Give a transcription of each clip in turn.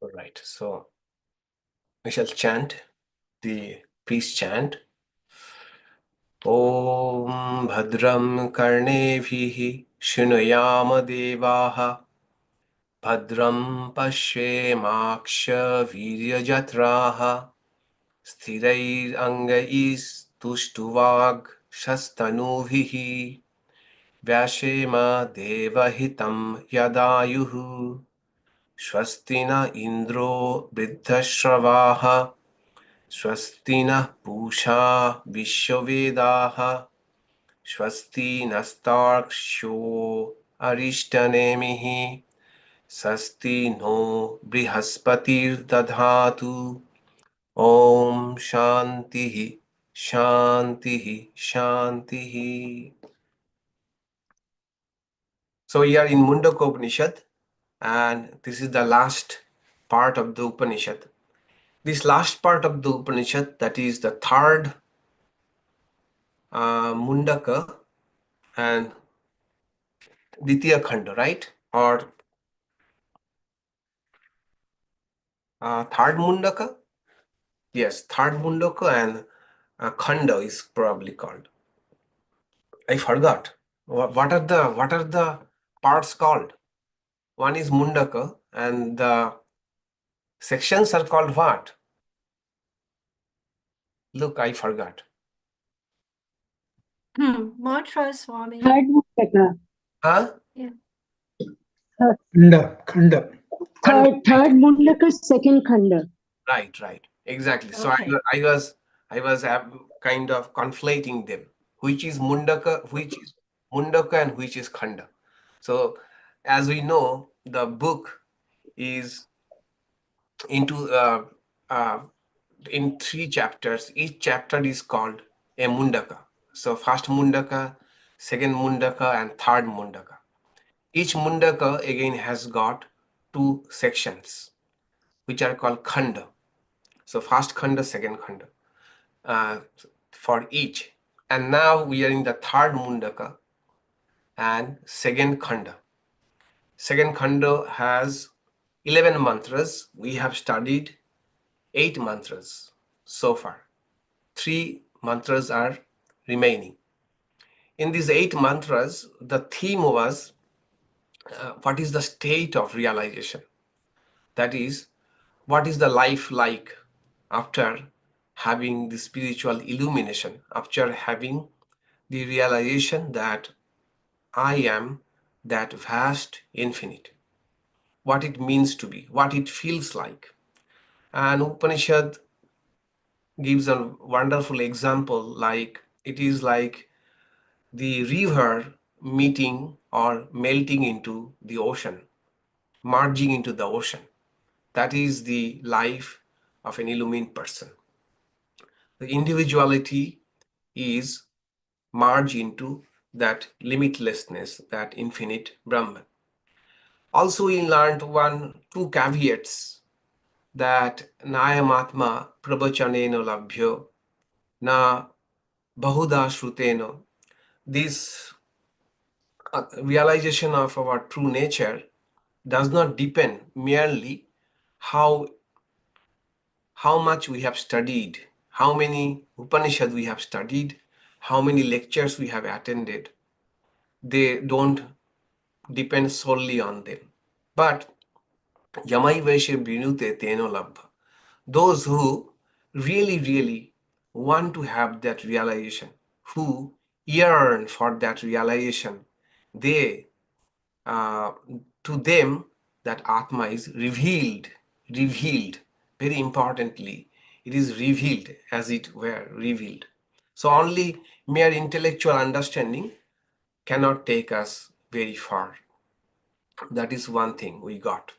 All right, so we shall chant the peace chant. Om Bhadram Karnevhihi Shrunuyama Devaha Bhadram Pashyemaksha Viryajatraha Sthirair Angais Tushtuvag Shastanuvhihi Vyashema Devahitam Yadayuhu Swastina Indro Vriddhashravaha Swastina Pusha Vishwavedaha Swasti Nastarksho Arishtanemihi Sasti no Brihaspati'r Dadhatu Om Shantihi Shantihi Shantihi. So we are in Mundaka Upanishad, and this is the last part of the Upanishad. This last part of the Upanishad, that is the third Mundaka and Ditya Khanda, right? Or third Mundaka? Yes, third Mundaka and Khanda is probably called. I forgot. What are the parts called? One is Mundaka, and the sections are called what? Look, I forgot. Mantra, Swami. Third Mundaka. Huh? Yeah. Khanda. Third Mundaka, second Khanda. Right. Exactly. So Okay. I was kind of conflating them. Which is Mundaka, and which is Khanda. So as we know, the book is into in 3 chapters. Each chapter is called a Mundaka. So first Mundaka, second Mundaka, and third Mundaka. Each Mundaka again has got 2 sections, which are called Khanda. So first Khanda, second Khanda, for each. And now we are in the third Mundaka and second Khanda. Second Khanda has 11 mantras. We have studied 8 mantras so far. 3 mantras are remaining. In these 8 mantras, the theme was what is the state of realization? That is, what is the life like after having the spiritual illumination, after having the realization that I am that vast infinite, what it means to be, what it feels like. And Upanishad gives a wonderful example, like it is like the river meeting or melting into the ocean, merging into the ocean. That is the life of an illumined person. The individuality is merged into that limitlessness, that infinite Brahman. Also, we learned 2 caveats, that nayamatma prabachaneno labhyo na bahuda shruteno. This realization of our true nature does not depend merely how much we have studied, how many Upanishads we have studied, how many lectures we have attended. They don't depend solely on them. But yamai vaishe brinute teno labha. Those who really want to have that realization, who yearn for that realization, they to them that Atma is revealed. Very importantly, it is revealed, as it were revealed. So only mere intellectual understanding cannot take us very far. That is one thing we got.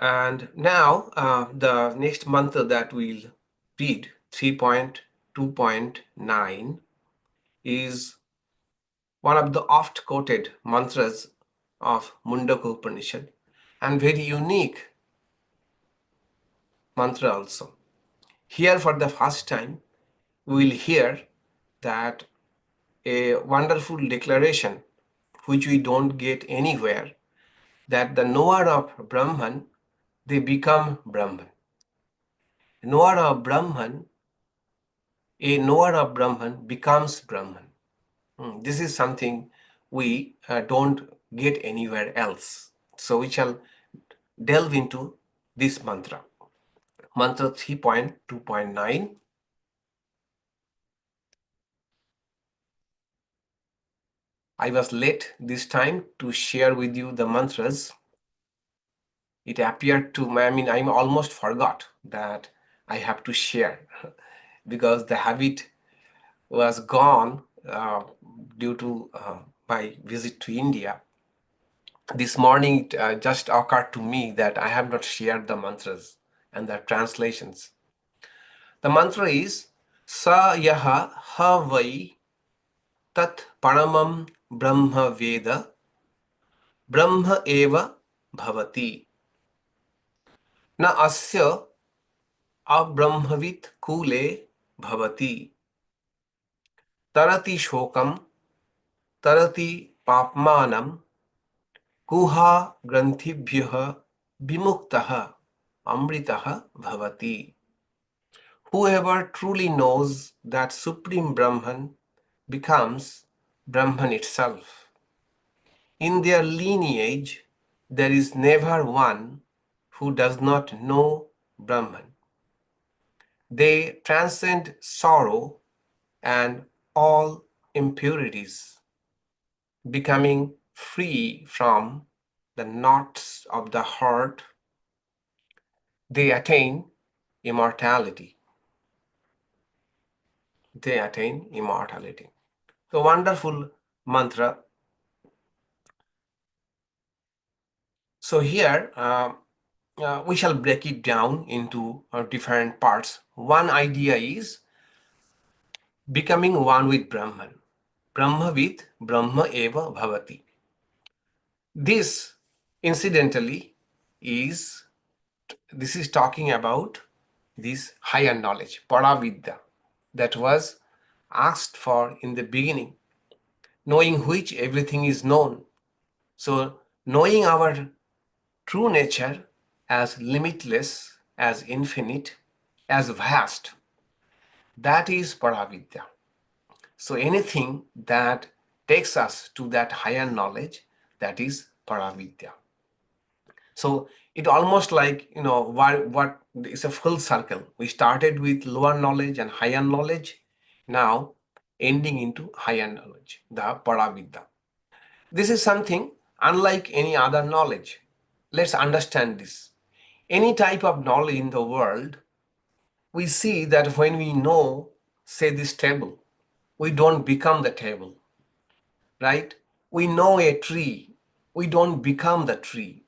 And now the next mantra that we'll read, 3.2.9, is one of the oft quoted mantras of Mundaka Upanishad, and very unique mantra also. Here for the first time we will hear that a wonderful declaration which we don't get anywhere, that the knower of Brahman they become Brahman. Knower of Brahman, a knower of Brahman becomes Brahman. This is something we don't get anywhere else. So we shall delve into this mantra. Mantra 3.2.9. I was late this time to share with you the mantras. It appeared to me, I almost forgot that I have to share because the habit was gone due to my visit to India. This morning it just occurred to me that I have not shared the mantras and the translations. The mantra is sa yaha ha vai tat paramaṃ brahma veda brahma eva bhavati na asya abrahmavit kule bhavati tarati śokam tarati pāpmānam guhā granthibhyaḥ vimuktaḥ amṛtaḥ bhavati. Whoever truly knows that Supreme Brahman becomes Brahman itself. In their lineage, there is never one who does not know Brahman. They transcend sorrow and all impurities, becoming free from the knots of the heart. They attain immortality. They attain immortality. So wonderful mantra. So here we shall break it down into different parts. One idea is becoming one with Brahman. Brahmavit brahma eva bhavati. This, incidentally, is talking about this higher knowledge, paravidya, that was asked for in the beginning, knowing which everything is known. So knowing our true nature as limitless, as infinite, as vast, that is paravidya. So anything that takes us to that higher knowledge, that is paravidya. So it almost like, what is a full circle. We started with lower knowledge and higher knowledge, now ending into higher knowledge, the paravidya. This is something unlike any other knowledge. Let's understand this. Any type of knowledge in the world, we see that when we know, say, this table, we don't become the table, right? We know a tree, we don't become the tree.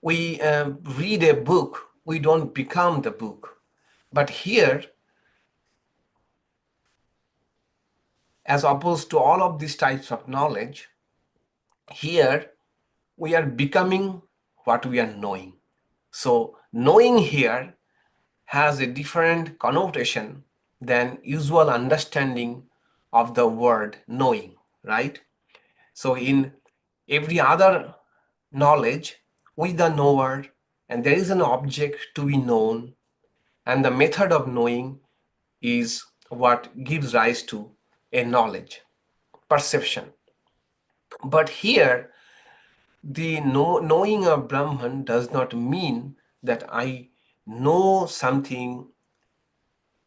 We read a book, we don't become the book. But here, as opposed to all of these types of knowledge, here we are becoming what we are knowing. So knowing here has a different connotation than usual understanding of the word knowing, right? So in every other knowledge, we the knower, and there is an object to be known, and the method of knowing is what gives rise to a knowledge, perception. But here, the knowing of Brahman does not mean that I know something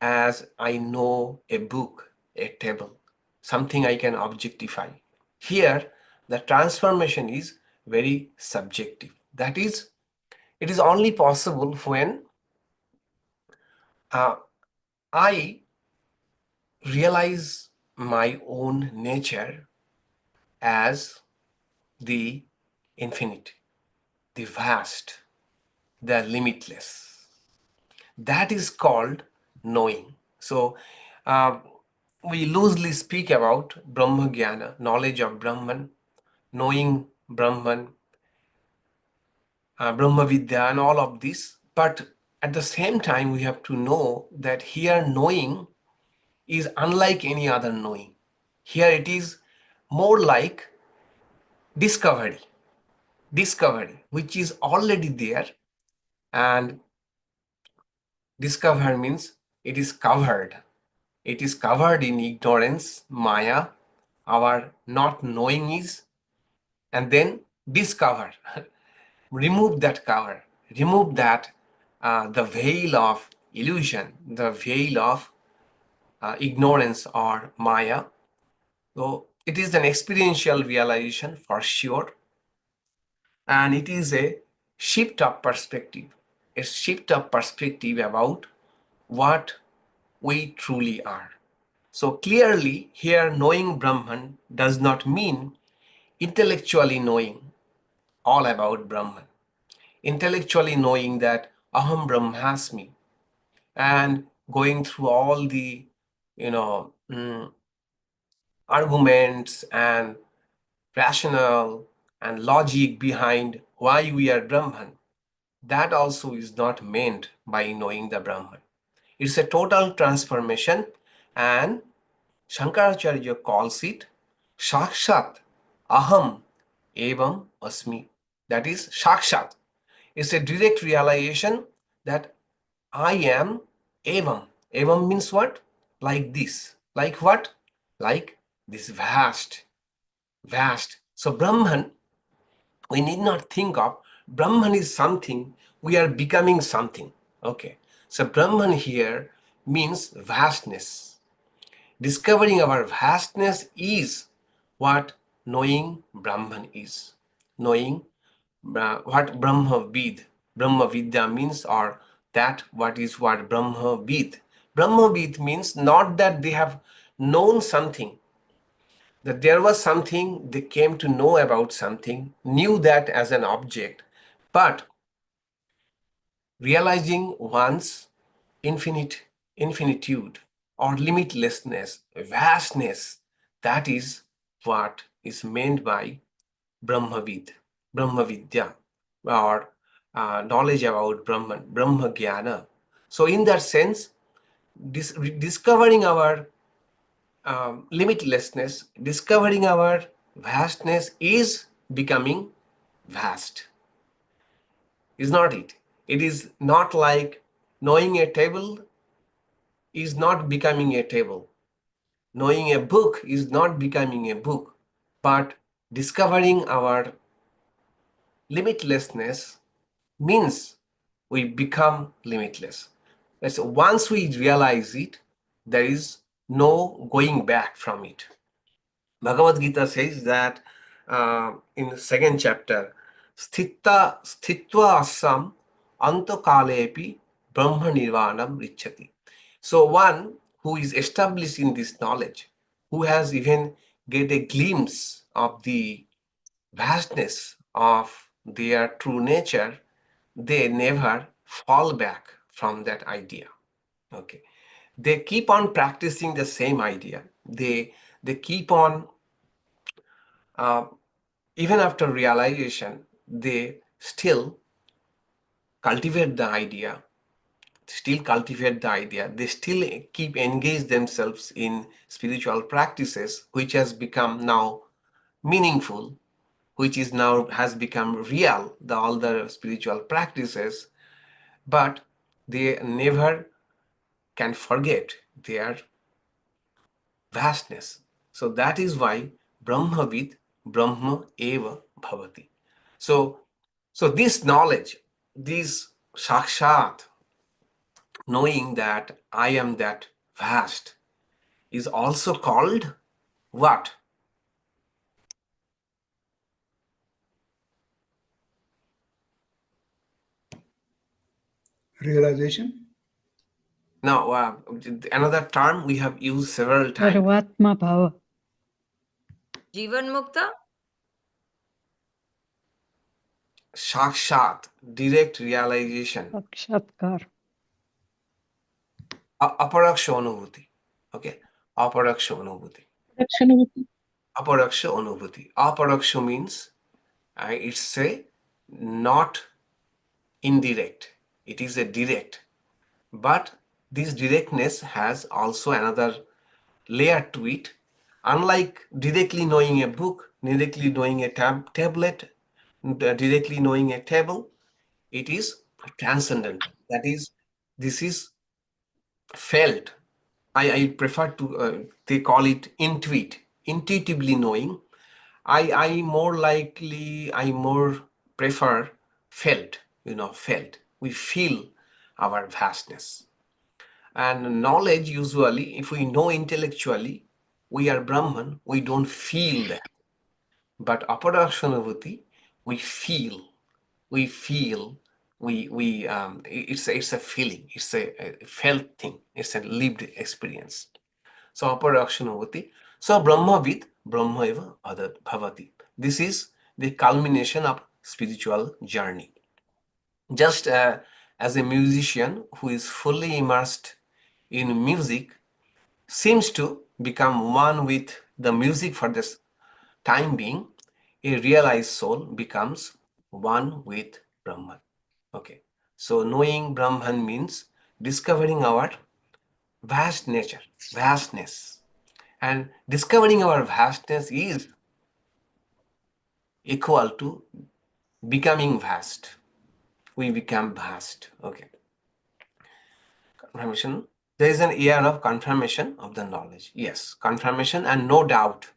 as I know a book, a table, something I can objectify. Here, the transformation is very subjective. That is, it is only possible when I realize my own nature as the infinite, the vast, the limitless. That is called knowing. So we loosely speak about Brahma Jnana, knowledge of Brahman, knowing Brahman, Brahma Vidya, and all of this. But at the same time, we have to know that here knowing is unlike any other knowing. Here it is more like discovery, which is already there, And discover means it is covered. It is covered in ignorance, maya, our not knowing is, and then discover. Remove that cover, remove that the veil of illusion, the veil of ignorance or maya. So it is an experiential realization for sure, and it is a shift of perspective, a shift of perspective about what we truly are. So clearly here knowing Brahman does not mean intellectually knowing all about Brahman, intellectually knowing that aham brahmasmi, and going through all the arguments and rationale and logic behind why we are Brahman. That also is not meant by knowing the Brahman. It's a total transformation, and Shankaracharya calls it Shakshat Aham Evam Asmi. That is Shakshat. It's a direct realization that I am Evam. Evam means what? Like this. Like what? Like this vast, vast. So Brahman, we need not think of Brahman is something, we are becoming something. Okay. So Brahman here means vastness. Discovering our vastness is what knowing Brahman is. Knowing what Brahma Vidya means, or that what is what Brahmavid. Brahmavid means not that they have known something, that there was something they came to know about something, knew that as an object, but realizing one's infinitude or limitlessness, vastness, that is what is meant by Brahmavid, Brahmavidya, or knowledge about Brahman, Brahma Jnana. So in that sense, discovering our limitlessness, discovering our vastness is becoming vast. Is not it? It is not like knowing a table is not becoming a table. Knowing a book is not becoming a book, but discovering our limitlessness means we become limitless. So once we realize it, there is no going back from it. Bhagavad Gita says that in the second chapter, sthitva asam antokalepi brahma nirvanam richati. So one who is established in this knowledge, who has even get a glimpse of the vastness of their true nature, they never fall back from that idea. Okay, they keep on practicing the same idea. They keep on even after realization, they still cultivate the idea. Still cultivate the idea. They still keep engaged themselves in spiritual practices, which has become now meaningful, which is now has become real, all the spiritual practices, but they never can forget their vastness. So that is why Brahmavit Brahma eva bhavati. So this knowledge, this sakshat, knowing that I am that vast, is also called what? Realization. Now, another term we have used several times. Sarvatma bhava. Jivan Mukta? Sakshat, direct realization. Sakshatkar. Aparaksha anubhuti. Okay, aparaksha anubhuti. Aparaksha anubhuti. Aparaksha means it's a not indirect. It is a direct. But this directness has also another layer to it. Unlike directly knowing a book, directly knowing a tablet, directly knowing a table, it is transcendental. That is, this is felt. I prefer to, they call it intuitively knowing. I more prefer felt, felt. We feel our vastness. And knowledge, usually, if we know intellectually, we are Brahman, we don't feel that. But aparakṣanavati, we feel, it's a feeling, it's a felt thing, it's a lived experience. So aparakṣanavati. So brahmavit, brahma eva bhavati. This is the culmination of spiritual journey. Just as a musician who is fully immersed in music seems to become one with the music for this time being, a realized soul becomes one with Brahman. Okay. So knowing Brahman means discovering our vast nature, vastness. And discovering our vastness is equal to becoming vast. We become vast. Okay. Confirmation. There is an air of confirmation of the knowledge. Yes, confirmation and no doubt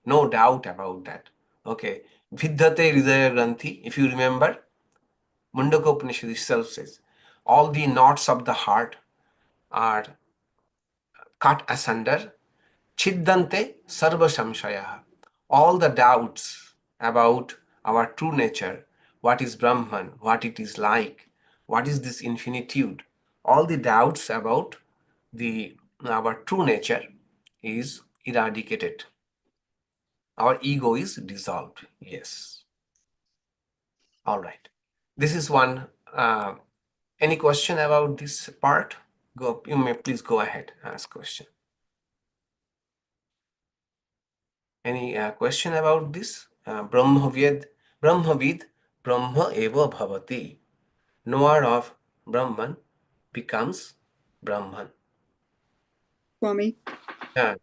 about that. Okay. Vidyate hridaya granthi. If you remember, Mundaka Upanishad itself says, all the knots of the heart are cut asunder. Chiddante sarva samshayaha. All the doubts about our true nature, what is Brahman, what it is like, what is this infinitude, all the doubts about our true nature is eradicated. Our ego is dissolved. Yes. All right. This is one. Any question about this part? You may please go ahead and ask question. Any question about this? Brahmavid, Brahma eva bhavati. Knower of Brahman becomes Brahman. Swami, Yeah.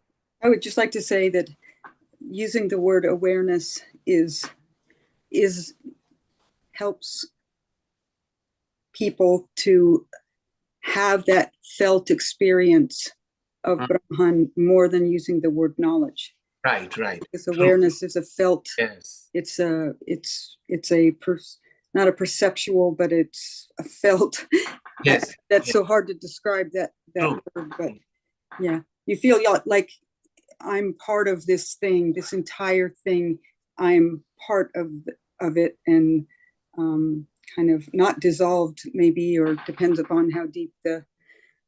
I would just like to say that using the word awareness helps people to have that felt experience of Brahman more than using the word knowledge. Right. Because awareness is a felt. Yes. It's not a perceptual, but it's a felt. Yes. That's so hard to describe that True. word, but yeah, you feel like I'm part of this thing, this entire thing. I'm part of it, and kind of not dissolved, maybe, or depends upon how deep the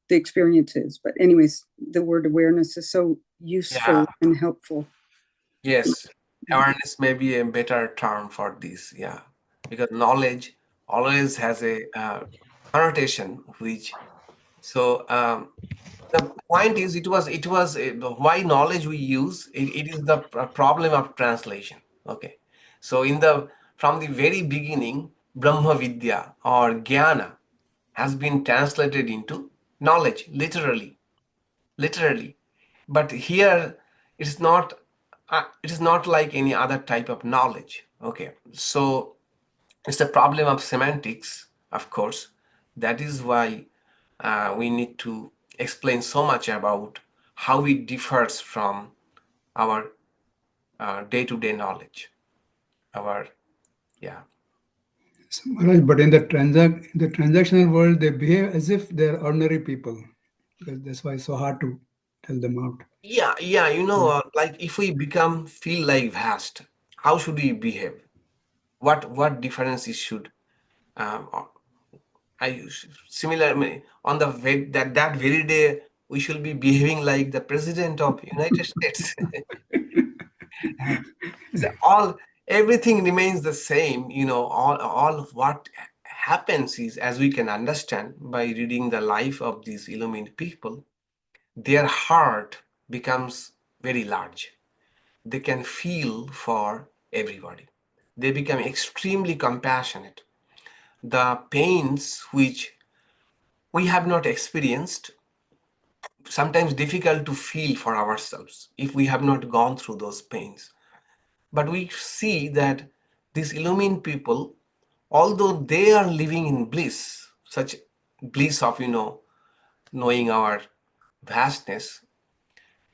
experience is. But anyways, the word awareness is so useful and helpful. Yes, awareness may be a better term for this. Yeah, because knowledge always has a connotation, which so the point is it was why knowledge we use it is the problem of translation. Okay, so from the very beginning, Brahma Vidya or Jnana has been translated into knowledge, literally. But here it is not like any other type of knowledge. Okay, so it's a problem of semantics, of course. That is why we need to explain so much about how it differs from our day-to-day knowledge. So, Maharaj, but in the transactional world, they behave as if they're ordinary people. That's why it's so hard to tell them out. Yeah, like if we feel like vast, how should we behave? What differences should similar on that very day we should be behaving like the president of United States. So everything remains the same. All of what happens is, as we can understand by reading the life of these illumined people, their heart becomes very large. They can feel for everybody. They become extremely compassionate. The pains which we have not experienced, sometimes difficult to feel for ourselves if we have not gone through those pains. But we see that these illumined people, although they are living in bliss, such bliss of, knowing our vastness,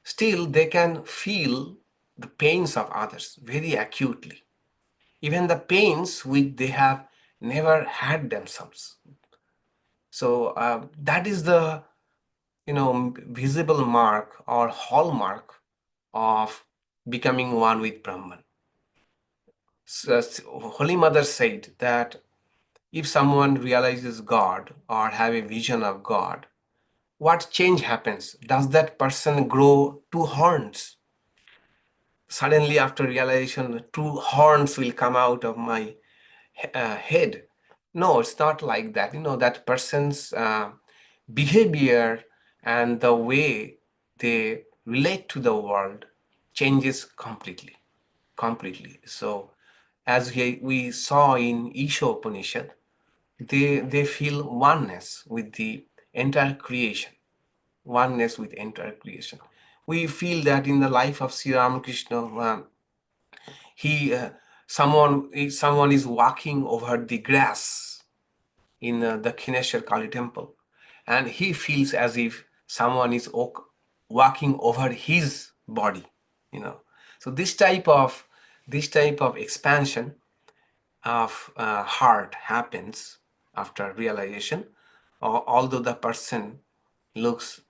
still they can feel the pains of others very acutely, even the pains which they have never had themselves. So that is the visible mark or hallmark of becoming one with Brahman. So, Holy Mother said that if someone realizes God or have a vision of God, what change happens? Does that person grow two horns? Suddenly, after realization, two horns will come out of my head. No, it's not like that. That person's behavior and the way they relate to the world changes completely. So, as we saw in Isha Upanishad, they feel oneness with the entire creation. Oneness with entire creation. We feel that in the life of Sri Ramakrishna, someone is walking over the grass in the Kineshwar Kali temple, and he feels as if someone is walking over his body. So this type of expansion of heart happens after realization, although the person looks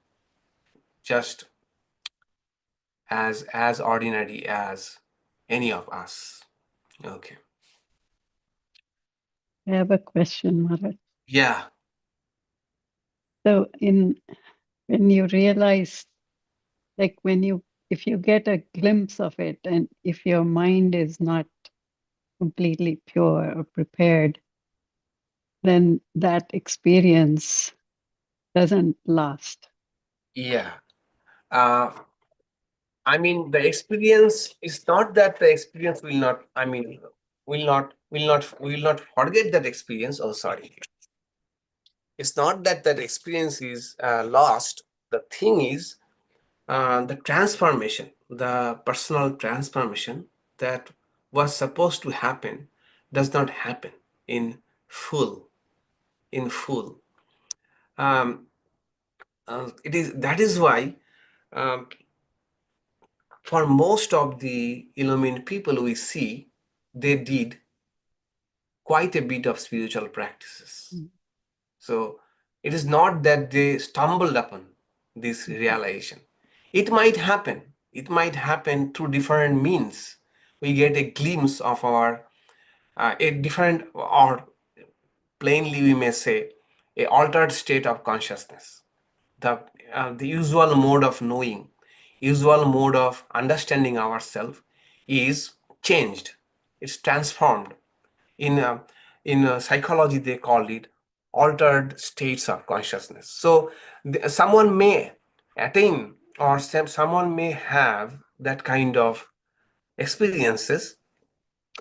just as ordinary as any of us. Okay. I have a question, Maharaj. Yeah. So when you realize, like if you get a glimpse of it, and if your mind is not completely pure or prepared, then that experience doesn't last. Yeah. I mean, the experience is not that the experience will not, will not forget that experience. Oh, sorry. It's not that that experience is lost. The thing is, the transformation, the personal transformation that was supposed to happen does not happen in full. That is why um, for most of the illumined people we see, they did quite a bit of spiritual practices. So it is not that they stumbled upon this realization. It might happen. It might happen through different means. We get a glimpse of our a different, or plainly we may say, a altered state of consciousness. The usual mode of knowing, usual mode of understanding ourselves is changed. It's transformed. In psychology, they call it altered states of consciousness. So someone may attain, or someone may have that kind of experiences,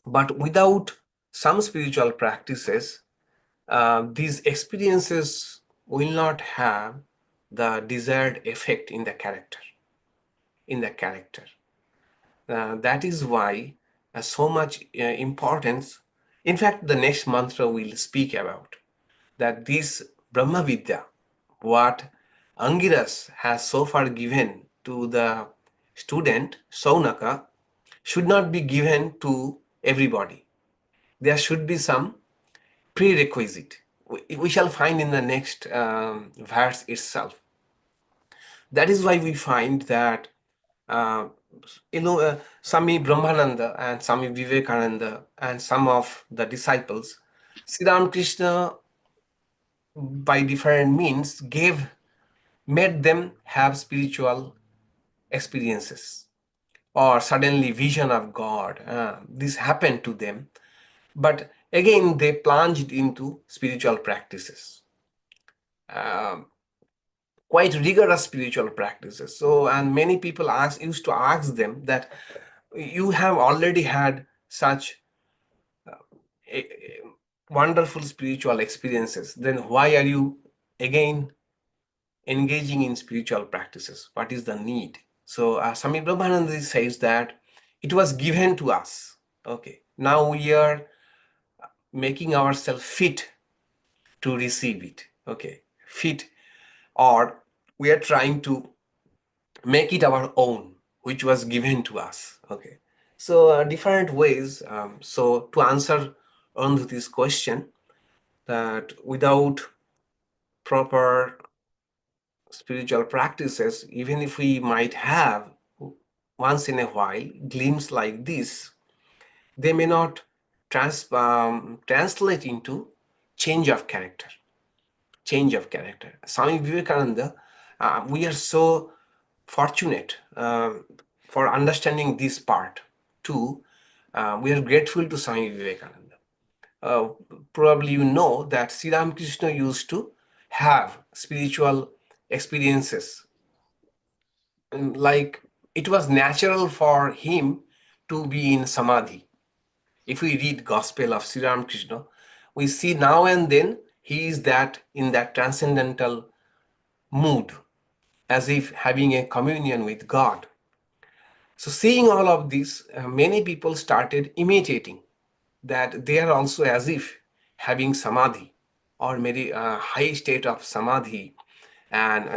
but without some spiritual practices, these experiences will not have the desired effect in the character. That is why so much importance. In fact, the next mantra we'll speak about that this Brahma Vidya, what Angiras has so far given to the student Saunaka, should not be given to everybody. There should be some prerequisite. We shall find in the next verse itself. That is why we find that Swami Brahmananda and Swami Vivekananda and some of the disciples, Sri Ramakrishna, by different means, made them have spiritual experiences or suddenly vision of God. This happened to them, but again they plunged into spiritual practices. Quite rigorous spiritual practices. So, and many people used to ask them that you have already had such wonderful spiritual experiences, then why are you again engaging in spiritual practices? What is the need? So Swami Brahmananda says that it was given to us. Okay, now we are making ourselves fit to receive it. Okay, fit, or we are trying to make it our own, which was given to us. Okay, so different ways. So to answer Arundhati's question, that without proper spiritual practices, even if we might have once in a while glimpse like this, they may not translate into change of character. Change of character. Swami Vivekananda, we are so fortunate for understanding this part too. We are grateful to Swami Vivekananda. Probably you know that Sri Ramakrishna used to have spiritual experiences. Like it was natural for him to be in samadhi. If we read Gospel of Sri Ramakrishna, we see now and then he is that in that transcendental mood, as if having a communion with God. So seeing all of this, many people started imitating that they are also as if having samadhi or maybe a high state of samadhi, and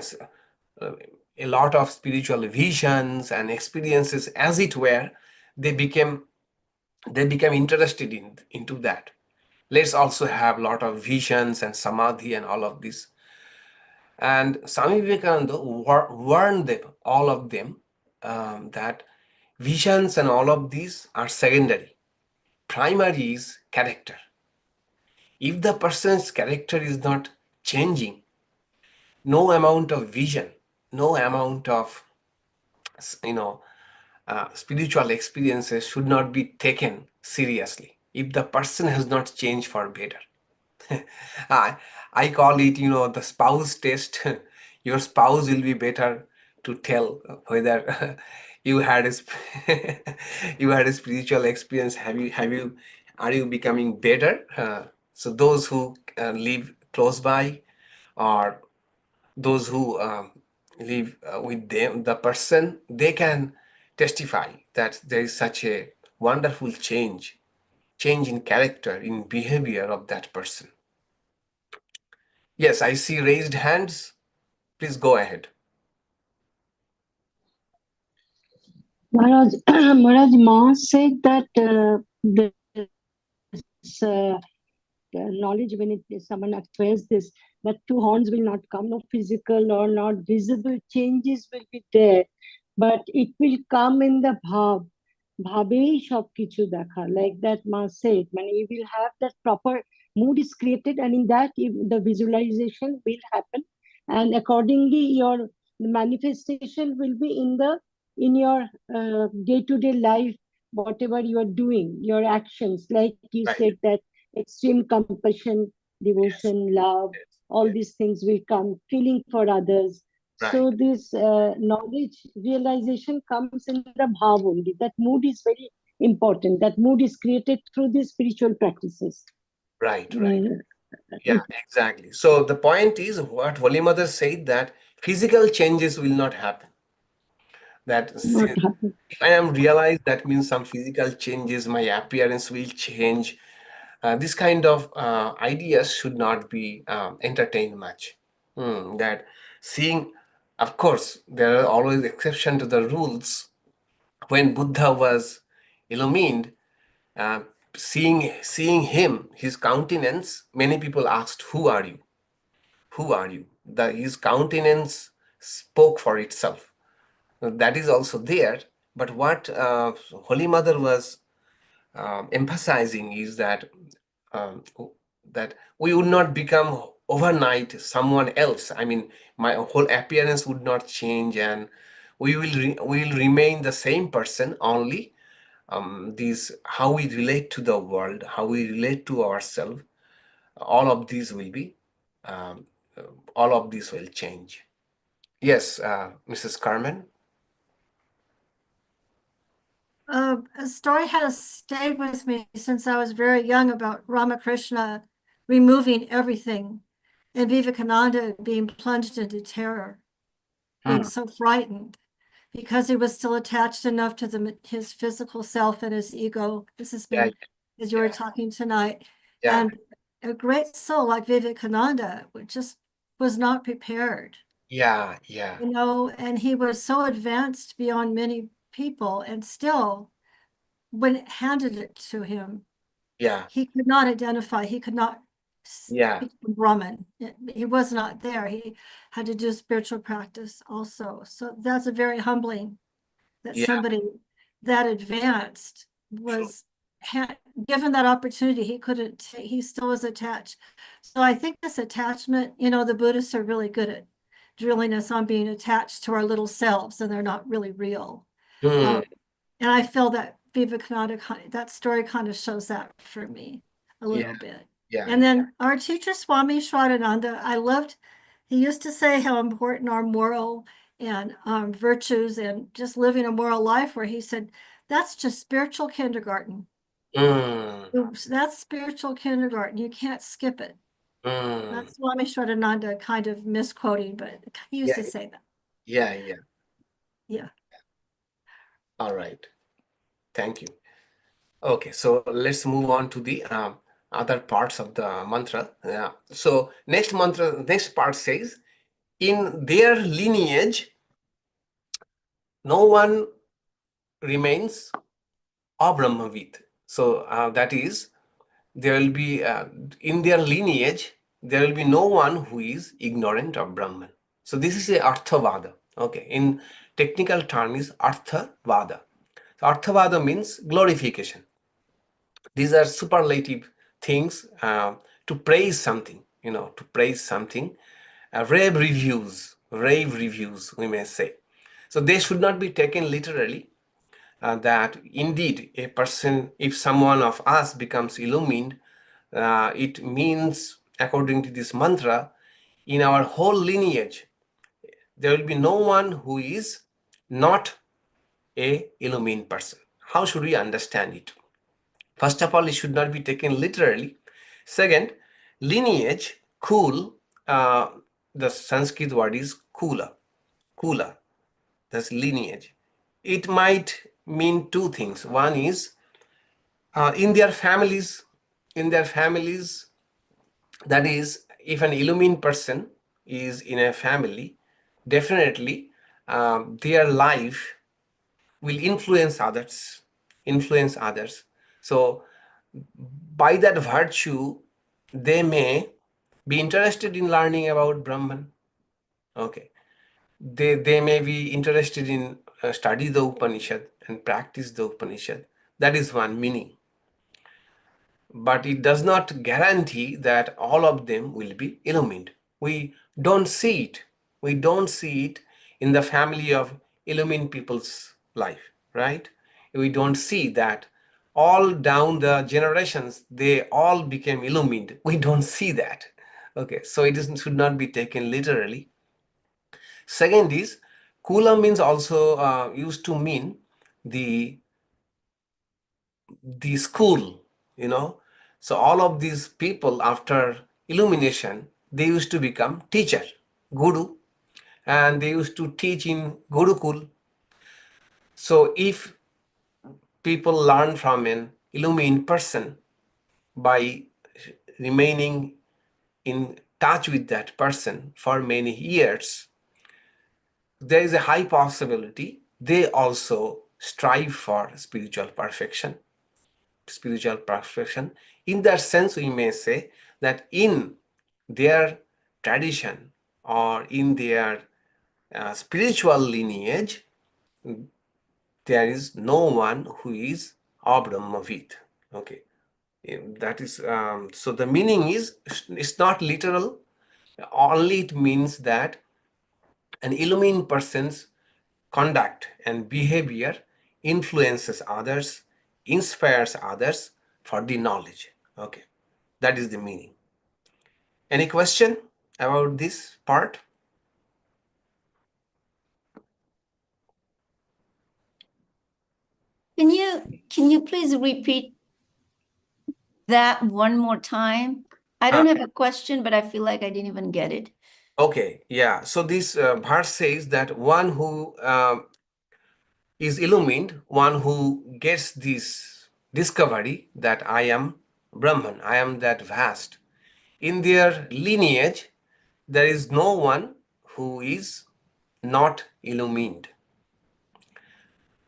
a lot of spiritual visions and experiences, as it were, they became interested into that. Let's also have a lot of visions and samadhi and all of this. And Swami Vivekananda warned them, all of them, that visions and all of these are secondary. Primary is character. If the person's character is not changing, no amount of vision, no amount of spiritual experiences should not be taken seriously if the person has not changed for better. I call it, the spouse test. Your spouse will be better to tell whether you had you had a spiritual experience. Are you becoming better? So those who live close by, or those who live with the person, they can testify that there is such a wonderful change in character, in behavior of that person. Yes, I see raised hands. Please go ahead. Maharaj, Maharaj Ma said that this knowledge, when someone acquires this, that two horns will not come, no physical or not visible changes will be there, but it will come in the bhav. Bhabe shab kichu dekha, like that Ma said. You will have that proper mood is created, and in that the visualization will happen, and accordingly your manifestation will be in your day-to-day life, whatever you are doing, your actions, like you Right. said, that extreme compassion, devotion, love, all Yes. these things will come, feeling for others. So Right. this knowledge realization comes in the bhav only. That mood is very important. That mood is created through these spiritual practices. Right. Yeah, exactly. So the point is what Holy Mother said, that physical changes will not happen. That Not happen. if I am realized, that means some physical changes, my appearance will change. This kind of ideas should not be entertained much. That seeing, of course, there are always exceptions to the rules. When Buddha was illumined, uh, seeing him, his countenance, many people asked, "Who are you? Who are you?" His countenance spoke for itself. That is also there. But what Holy Mother was emphasizing is that um, that we would not become overnight someone else. I mean, my whole appearance would not change, and we will remain the same person. Only these, how we relate to the world, how we relate to ourselves, all of these will be um, all of these will change. Yes, Mrs. Carmen. A story has stayed with me since I was very young about Ramakrishna removing everything and Vivekananda being plunged into terror, being so frightened because he was still attached enough to his physical self and his ego. This has been, as you were talking tonight. Yeah. And a great soul like Vivekananda just was not prepared, Yeah. and he was so advanced beyond many people, and still, when it handed it to him, Yeah. he could not identify, he could not Yeah. speak Brahman. He was not there. He had to do spiritual practice also. So that's a very humbling that Yeah. somebody that advanced was given that opportunity. He couldn't, he still was attached. So I think this attachment, the Buddhists are really good at drilling us on being attached to our little selves, and they're not really real. Hmm. And I feel that Vivekananda, that story kind of shows that for me a little bit. Yeah. And then our teacher, Swami Śraddhayantaḥ, I loved, he used to say how important our moral and virtues and just living a moral life, where he said, that's just spiritual kindergarten. That's spiritual kindergarten. You can't skip it. That's Swami Śraddhayantaḥ kind of misquoting, but he used to say that. Yeah. All right. Thank you. Okay, so let's move on to the other parts of the mantra. Yeah. So next part says, in their lineage, no one remains abrahmavit. So that is, there will be, in their lineage, there will be no one who is ignorant of Brahman. So this is a arthavada. Okay, in technical term is arthavada. So arthavada means glorification. These are superlative things to praise something, to praise something. Rave reviews, we may say. So they should not be taken literally, that indeed a person, if someone of us becomes illumined, it means, according to this mantra, in our whole lineage, there will be no one who is not a illumined person. How should we understand it? First of all, it should not be taken literally. Second, lineage, the Sanskrit word is kula, that's lineage. It might mean two things. One is in their families, that is, if an illumined person is in a family, definitely their life will influence others. So by that virtue, they may be interested in learning about Brahman. Okay, they may be interested in study the Upanishad and practice the Upanishad. That is one meaning. But it does not guarantee that all of them will be illumined. We don't see it. We don't see it in the family of illumined people's life, right? We don't see that all down the generations, they all became illumined. We don't see that. Okay, so it should not be taken literally. Second is, kula means also used to mean the school, So all of these people, after illumination, they used to become teacher, guru, and they used to teach in Gurukul. So if people learn from an illumined person by remaining in touch with that person for many years, there is a high possibility they also strive for spiritual perfection. In that sense, we may say that in their tradition or in their spiritual lineage, there is no one who is abrahmavit. Okay, that is so the meaning is, it's not literal. Only it means that an illumined person's conduct and behavior influences others, inspires others for the knowledge. Okay, that is the meaning. Any question about this part? Can you please repeat that one more time? I don't have a question, but I feel like I didn't even get it. Okay, yeah. So this verse says that one who is illumined, one who gets this discovery that I am Brahman, I am that vast, in their lineage, there is no one who is not illumined.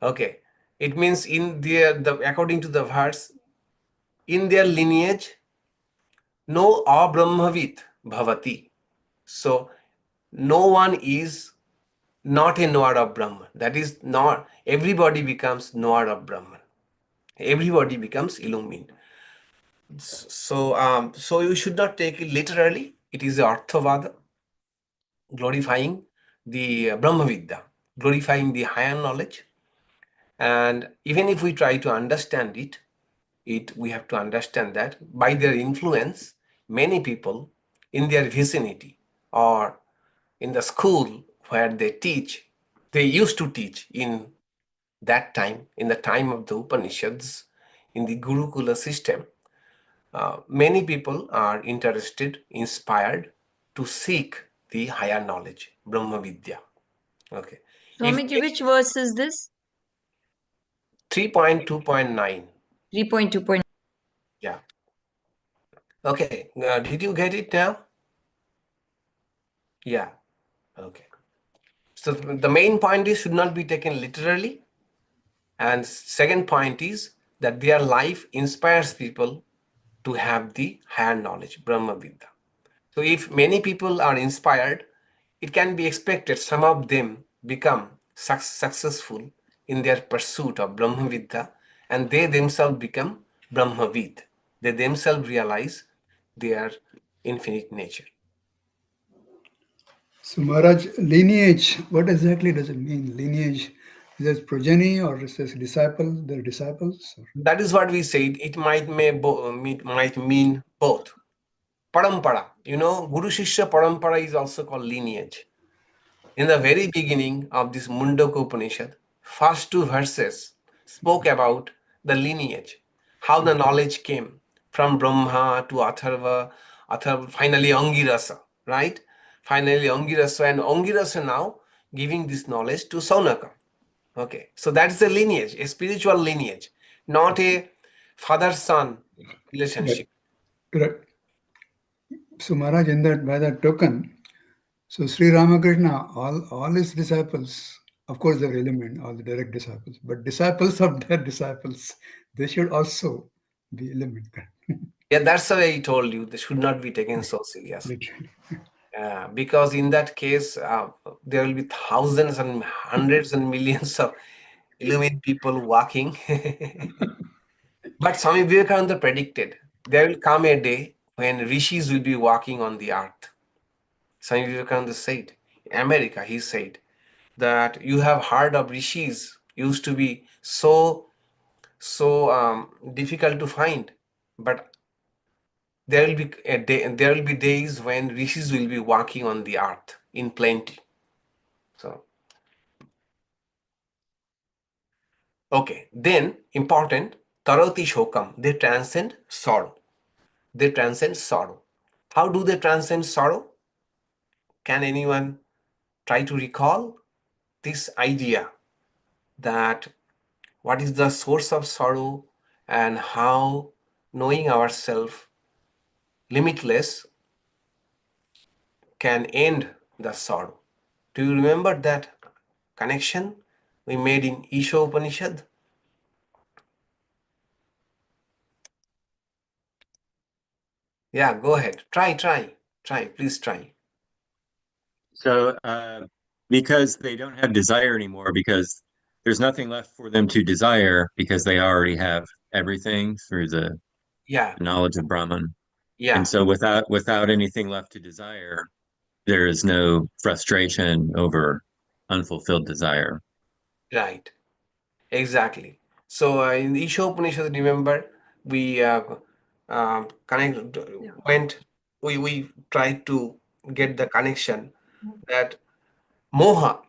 Okay, it means in according to the verse, in their lineage, no abrahmavit bhavati. So no one is not a knower of Brahman. That is, not everybody becomes knower of Brahman. Everybody becomes illumined. So you should not take it literally. It is the arthavada, glorifying the Brahmavidya, glorifying the higher knowledge. And even if we try to understand it, we have to understand that by their influence, many people in their vicinity or in the school where they teach, they used to teach in that time, in the time of the Upanishads, in the Gurukula system, many people are interested, inspired to seek the higher knowledge, Brahma Vidya. Okay. Swamiji, which verse is this? 3.2.9. 3.2. Yeah. Okay. Did you get it now? Yeah. Okay. So the main point is should not be taken literally. And second point is that their life inspires people to have the higher knowledge, Brahma Vidya. So if many people are inspired, it can be expected some of them become successful in their pursuit of Brahma Vidya, and they themselves become Brahmavit. They themselves realize their infinite nature. So Maharaj, lineage, what exactly does it mean? Lineage, is it progeny or is it disciples, their disciples? Or? That is what we said. It might mean both. Parampara, Guru Shishya Parampara is also called lineage. In the very beginning of this Mundaka Upanishad, first two verses spoke about the lineage, how the knowledge came from Brahma to Atharva, finally Angirasa, right? Finally Angirasa, and Angirasa now giving this knowledge to Saunaka. Okay, so that's the lineage, a spiritual lineage, not a father-son relationship. Correct. So Maharaj, in that, by that token, so Sri Ramakrishna, all his disciples, of course they're illumined, all the direct disciples, but disciples of their disciples, they should also be illumined. Yeah, that's why I told you, they should not be taken so serious. Because in that case, there will be thousands and hundreds and millions of illumined people walking. But Swami Vivekananda predicted there will come a day when rishis will be walking on the earth. Swami Vivekananda said, in America, he said that you have heard of rishis used to be so difficult to find, but there will be there will be days when rishis will be walking on the earth in plenty. So, okay, then important, tarati śokam, they transcend sorrow. They transcend sorrow. How do they transcend sorrow? Can anyone try to recall this idea that what is the source of sorrow and how knowing ourselves limitless can end the sorrow? Do you remember that connection we made in Isha Upanishad? Yeah, go ahead. Try, please try. So, because they don't have desire anymore, because there's nothing left for them to desire, because they already have everything through the knowledge of Brahman. Yeah. And so without anything left to desire, there is no frustration over unfulfilled desire. Right. Exactly. So in the Isha Upanishad, remember, we we tried to get the connection that moha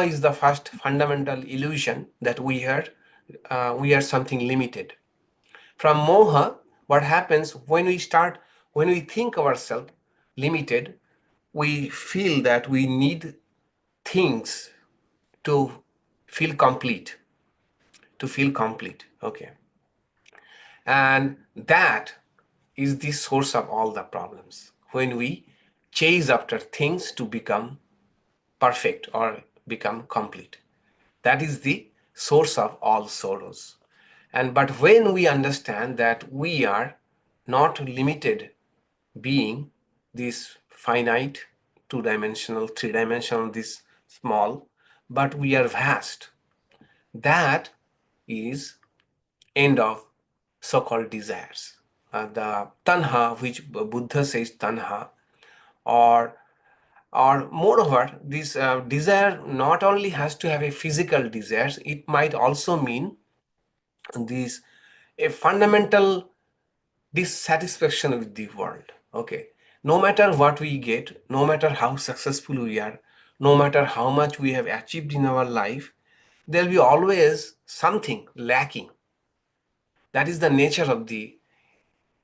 is the first fundamental illusion that we are something limited. From moha, what happens when we think ourselves limited, we feel that we need things to feel complete. Okay. And that is the source of all the problems. When we chase after things to become perfect or become complete, that is the source of all sorrows. But when we understand that we are not limited being, this finite, two-dimensional, three-dimensional, this small, but we are vast, that is end of so-called desires. The tanha, which Buddha says tanha, or moreover, this desire not only has to have a physical desire, it might also mean this a fundamental dissatisfaction with the world. Okay, no matter what we get, no matter how successful we are, no matter how much we have achieved in our life, there will be always something lacking. That is the nature of the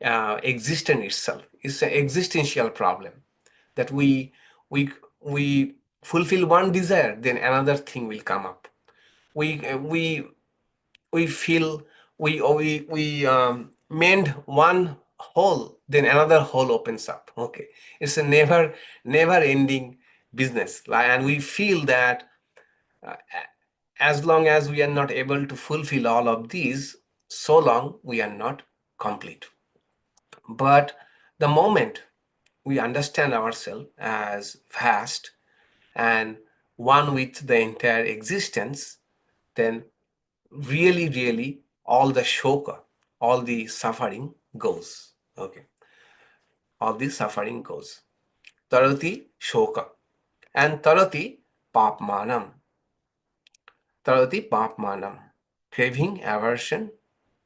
existence itself. It's an existential problem that we fulfill one desire, then another thing will come up. We feel we mend one hole, then another hole opens up. Okay, it's a never ending business, and we feel that uh, as long as we are not able to fulfill all of these, so long we are not complete. But the moment we understand ourselves as vast and one with the entire existence, then really all the shoka, all the suffering goes. Okay, all the suffering goes. Tarati shoka and tarati pāpmānam. Tarati pāpmānam, craving, aversion,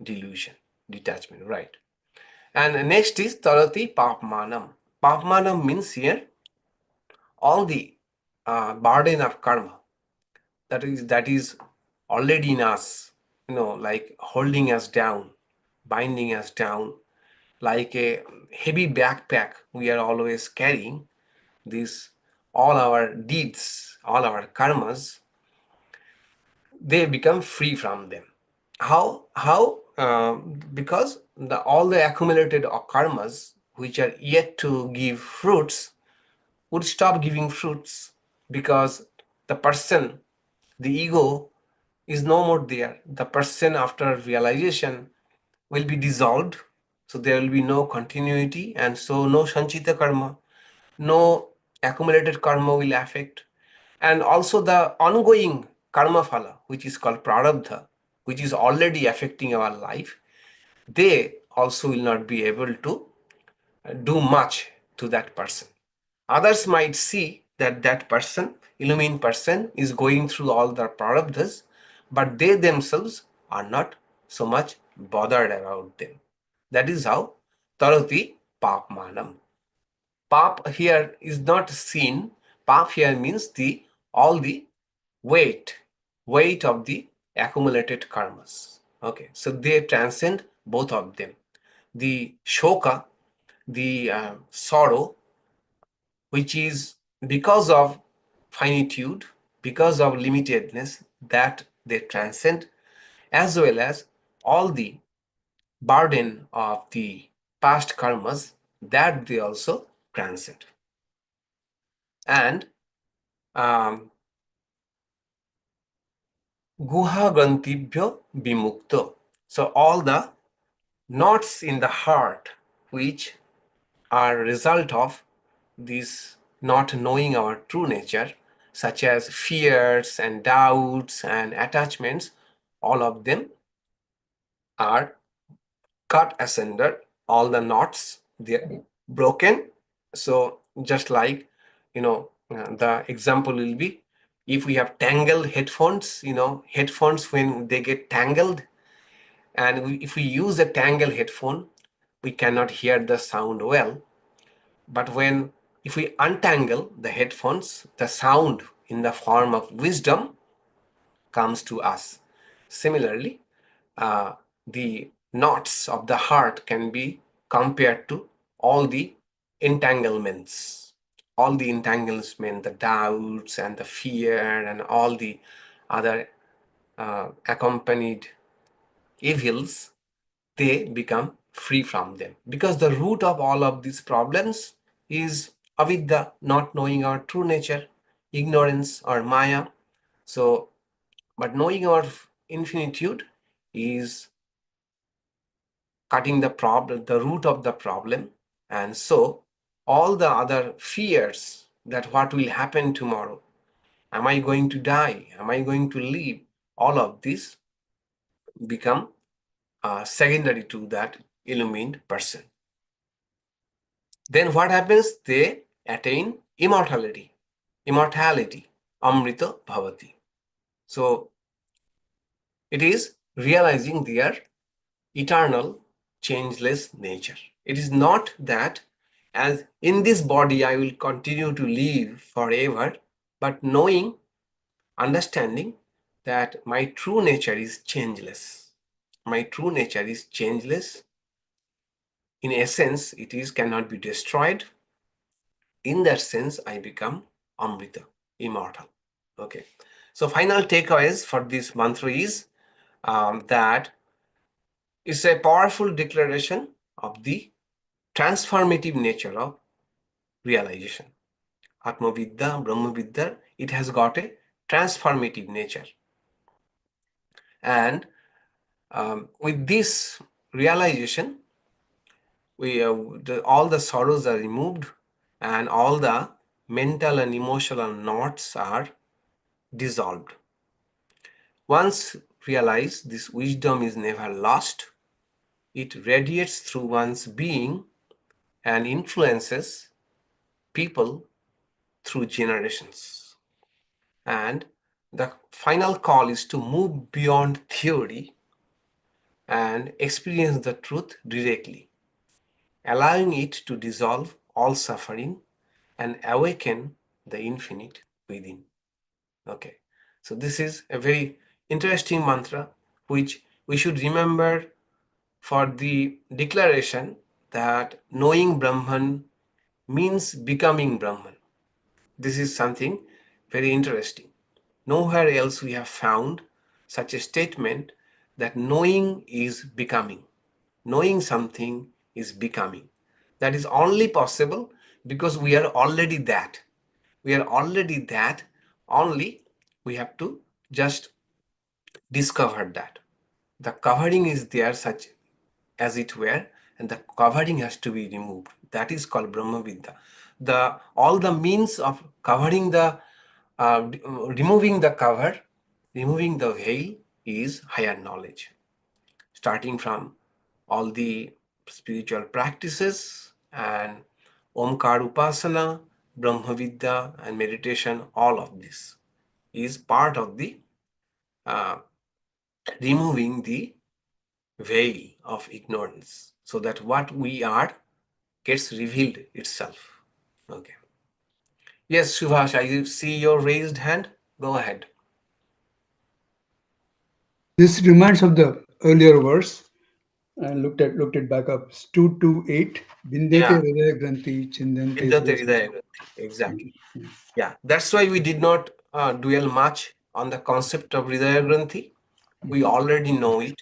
delusion, detachment, right? And next is tarati pāpmānam. Pāpmānam means here all the burden of karma that is already in us, like holding us down, binding us down, like a heavy backpack we are always carrying. This, all our deeds, all our karmas, they become free from them. How? Because all the accumulated karmas which are yet to give fruits would stop giving fruits, because the person, the ego, is no more there. The person, after realization, will be dissolved. So there will be no continuity, and so no sanchita karma, no accumulated karma will affect. And also the ongoing karma phala, which is called prarabdha, which is already affecting our life, they also will not be able to do much to that person. Others might see that that person, illumined person, is going through all the prarabdhas, but they themselves are not so much bothered about them. That is how tarati pāpmānam. Pāp here is not seen. Pāp here means all the weight of the accumulated karmas. Okay, so they transcend both of them. The shoka, the sorrow, which is because of finitude, because of limitedness, that they transcend, as well as all the burden of the past karmas, that they also transcend. And guhā granthibhyaḥ vimuktaḥ. So all the knots in the heart, which are a result of this not knowing our true nature, such as fears and doubts and attachments, all of them are cut asunder. All the knots, they're broken. So just like, the example will be, if we have tangled headphones, headphones, when they get tangled, and if we use a tangled headphone, we cannot hear the sound well. But if we untangle the headphones, the sound in the form of wisdom comes to us. Similarly, the knots of the heart can be compared to all the entanglements, the doubts and the fear and all the other accompanied evils. They become free from them. Because the root of all of these problems is avidya, not knowing our true nature, ignorance or maya. So, but knowing our infinitude is cutting the problem, the root of the problem. And so all the other fears that what will happen tomorrow, am I going to die, am I going to live, all of this become secondary to that illumined person. Then what happens? They attain immortality, amṛtaḥ bhavati. So it is realizing their eternal, changeless nature. It is not that as in this body I will continue to live forever, but knowing, understanding that my true nature is changeless. My true nature is changeless. In essence, it is cannot be destroyed. In that sense, I become amṛta, immortal. Okay. So final takeaways for this mantra is that it's a powerful declaration of the transformative nature of realization. Atmavidya, Brahmavidya, it has got a transformative nature. And with this realization, all the sorrows are removed and all the mental and emotional knots are dissolved. Once realized, this wisdom is never lost. It radiates through one's being and influences people through generations. And the final call is to move beyond theory and experience the truth directly, allowing it to dissolve all suffering and awaken the infinite within. Okay, so this is a very interesting mantra which we should remember for the declaration that knowing Brahman means becoming Brahman. This is something very interesting. Nowhere else we have found such a statement that knowing is becoming. Knowing something is becoming. That is only possible because we are already that. We are already that, only we have to just discover that. The covering is there such as it were, and the covering has to be removed. That is called Brahmavidya. All the means of covering the, removing the cover, removing the veil is higher knowledge. Starting from all the spiritual practices and Omkar Upasana, Brahmavidya and meditation, all of this is part of the removing the veil of ignorance so that what we are gets revealed itself. Okay. Yes, Subhash, I see your raised hand. Go ahead. This reminds of the earlier verse. I looked it back up. 228. Bindete hridaya granthi chindante. Exactly. Yeah, that's why we did not dwell much on the concept of hridaya granthi. We already know it.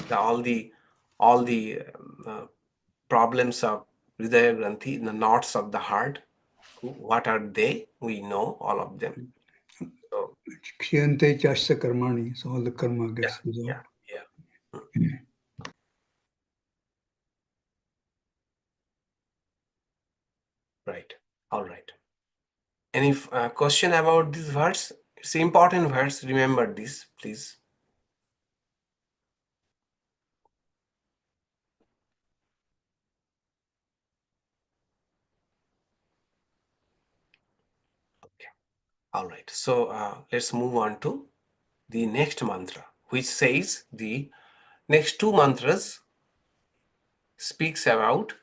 All the problems of hridaya granthi, the knots of the heart. What are they? We know all of them. So, Kshiyante chasya karmani. So all the karma gets resolved. Yeah. Right. All right. Any question about this verse? It's an important verse. Remember this, please. Okay. All right. So let's move on to the next mantra, which says the next two mantras speaks about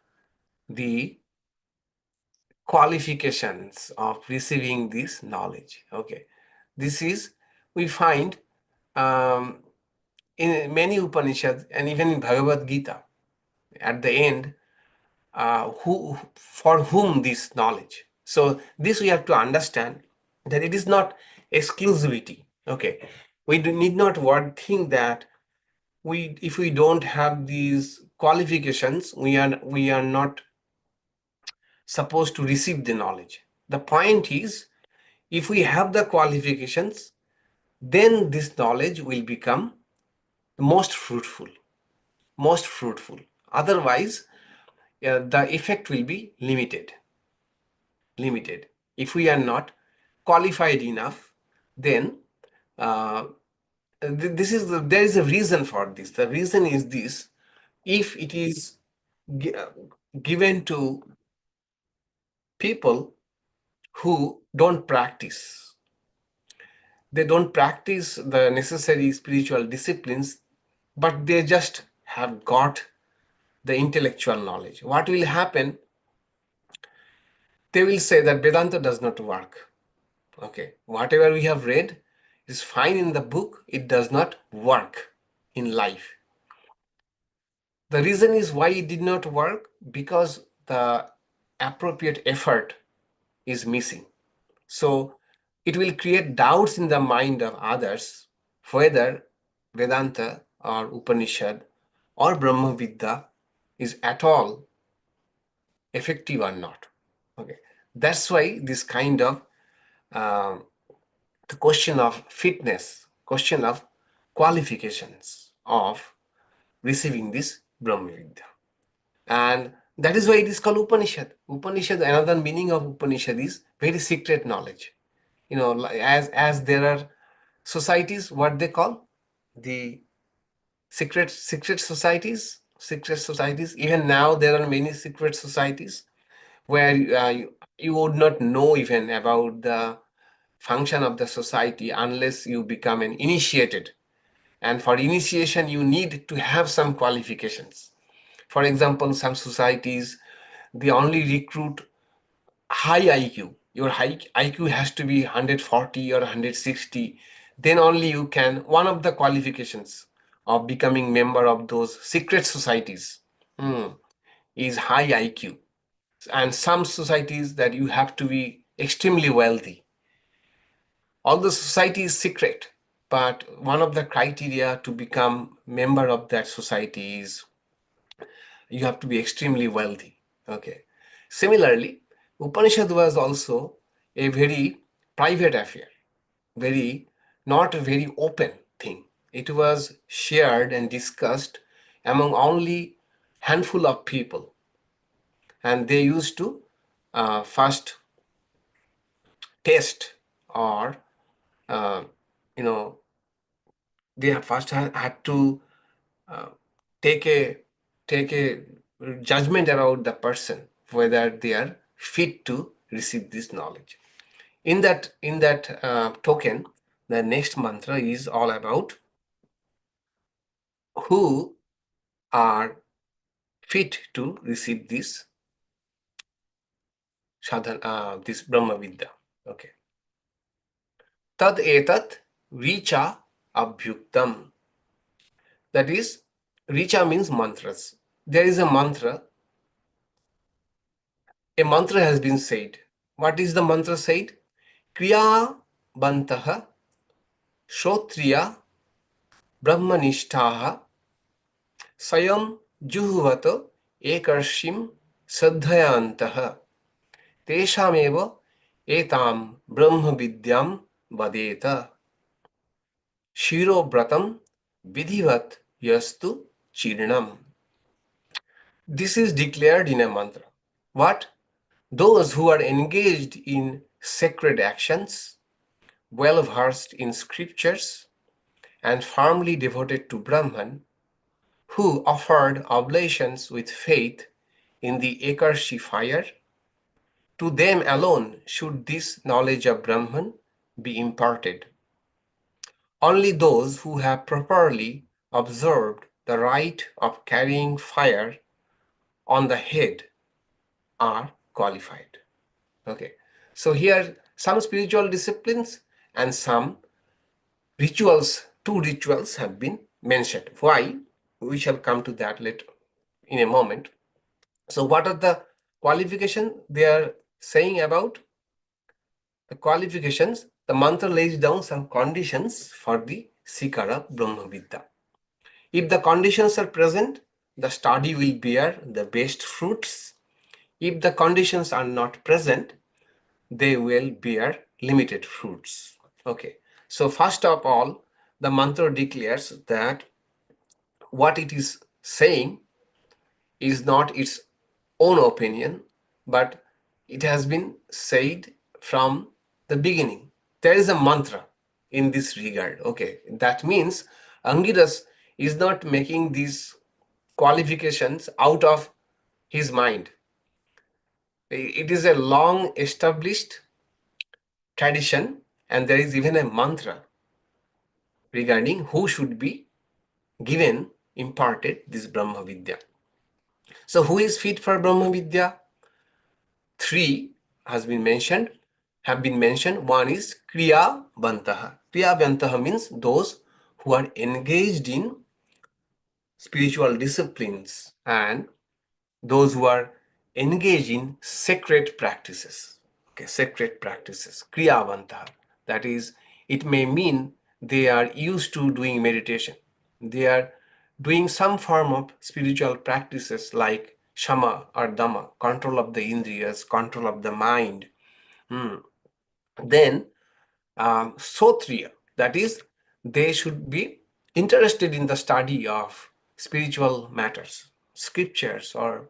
the qualifications of receiving this knowledge. Okay. This is, we find in many Upanishads and even in Bhagavad Gita, at the end, for whom this knowledge. So this we have to understand that it is not exclusivity. Okay, we need not think that if we don't have these qualifications, we are not supposed to receive the knowledge. The point is, if we have the qualifications, then this knowledge will become most fruitful. Otherwise, the effect will be limited. If we are not qualified enough, then there is a reason for this. The reason is this: if it is given to people who don't practice, they don't practice the necessary spiritual disciplines, but they just have got the intellectual knowledge, what will happen? They will say that Vedanta does not work. Okay, whatever we have read is fine in the book, it does not work in life. The reason is why it did not work, because the appropriate effort is missing. So it will create doubts in the mind of others whether Vedanta or Upanishad or Brahma Vidya is at all effective or not. Okay, that's why this kind of the question of fitness, question of qualifications of receiving this Brahma Vidya. And that is why it is called Upanishad. Upanishad, another meaning of Upanishad is very secret knowledge. You know, as there are societies, what they call the secret societies. Even now there are many secret societies where you would not know even about the function of the society unless you become an initiated. And for initiation, you need to have some qualifications. For example, some societies, they only recruit high IQ. Your high IQ has to be 140 or 160. Then only you can, one of the qualifications of becoming member of those secret societies is high IQ. And some societies that you have to be extremely wealthy. Although society is secret, but one of the criteria to become member of that society is you have to be extremely wealthy. Okay. Similarly, Upanishad was also a very private affair, not a very open thing. It was shared and discussed among only handful of people, and they used to first test, or they have first had to take a judgment about the person whether they are fit to receive this knowledge. In that token, the next mantra is all about who are fit to receive this this Brahma Vidya. Okay. Tad etat richa abhyuktaṃ. That is, richa means mantras. There is a mantra. A mantra has been said. What is the mantra said? Kriyāvantaḥ, śrotriyā, brahmaniṣṭhāḥ, svayaṃ juhvata, ekaṛṣiṃ, śraddhayantaḥ, teṣām etāṃ brahma vidyam vadeta, shirobratam vidhivat yastu chirnam. This is declared in a mantra. What? Those who are engaged in sacred actions, well versed in scriptures, and firmly devoted to Brahman, who offered oblations with faith in the ekaṛṣiṃ fire, to them alone should this knowledge of Brahman be imparted. Only those who have properly observed the rite of carrying fire on the head are qualified. Okay, so here some spiritual disciplines and some rituals, two rituals have been mentioned. Why? We shall come to that later in a moment. So what are the qualifications they are saying about? The qualifications, the mantra lays down some conditions for the seeker of Brahma Vidya. If the conditions are present, the study will bear the best fruits. If the conditions are not present, they will bear limited fruits. Okay, so first of all, the mantra declares that what it is saying is not its own opinion, but it has been said from the beginning. There is a mantra in this regard. Okay, that means Angiras is not making these qualifications out of his mind. It is a long established tradition, and there is even a mantra regarding who should be given, imparted this Brahma Vidya. So who is fit for Brahma Vidya? Three have been mentioned. One is kriyāvantaḥ. Kriyāvantaḥ means those who are engaged in spiritual disciplines and those who are engaged in sacred practices. Okay, sacred practices. Kriyāvantaḥ. That is, it may mean they are used to doing meditation. They are doing some form of spiritual practices like shama or dhamma, control of the indriyas, control of the mind. Then śrotriyā, that is, they should be interested in the study of spiritual matters, scriptures, or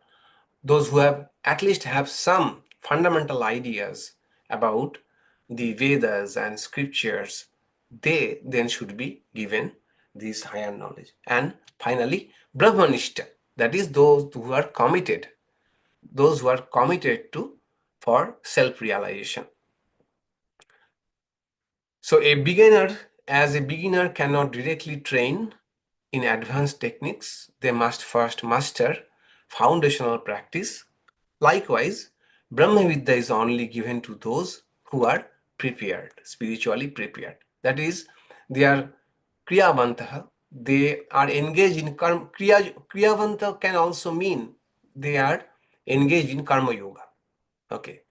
those who have at least have some fundamental ideas about the Vedas and scriptures. They then should be given this higher knowledge. And finally, brahmaniṣṭhāḥ, that is those who are committed, to for self-realization. So as a beginner cannot directly train in advanced techniques. They must first master foundational practice. Likewise, Brahma Vidya is only given to those who are prepared, spiritually prepared. That is, they are kriyāvantaḥ. They are engaged in karma. Kriyāvantaḥ can also mean they are engaged in karma yoga. Okay,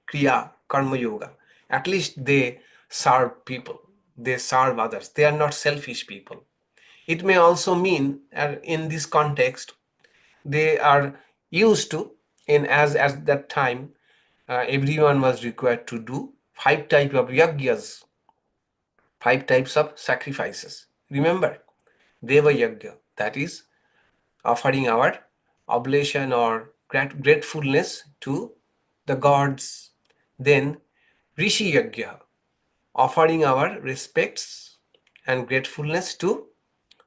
karma yoga. At least they serve people. They serve others. They are not selfish people. It may also mean, in this context, they are used to, as at that time, everyone was required to do 5 types of yagyas, 5 types of sacrifices. Remember, deva yagya, that is offering our oblation or gratefulness to the gods. Then rishi yagya, offering our respects and gratefulness to